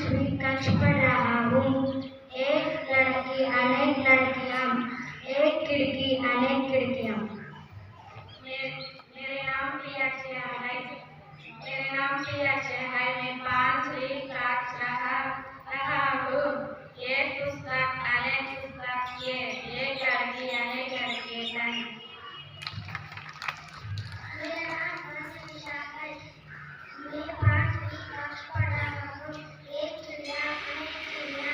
पांचवी कक्षा पढ़ रहा हूँ। एक लड़की अनेक लड़कियाँ, एक खिड़की अनेक खिड़कियाँ। मेरे नाम प्रिया है। मैं पांचवी कक्षा रहा हूँ। एक पुस्तक अनेक पुस्तक के, एक लड़की अनेक लड़के हैं। मेरा नाम अनुष्का है। मैं पांचवी कक्षा पढ़ रहा हूँ। एक चिड़िया अनेक चिड़िया,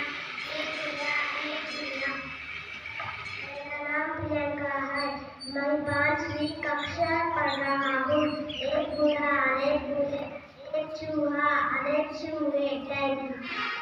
एक चिड़िया अनेक चिड़िया। मेरा नाम प्रियंका है। मैं पांचवी कक्षा पढ़ रहा हूँ। एक बूढ़ा अनेक बूढ़े, एक चूहा अनेक चूहे। Thank you.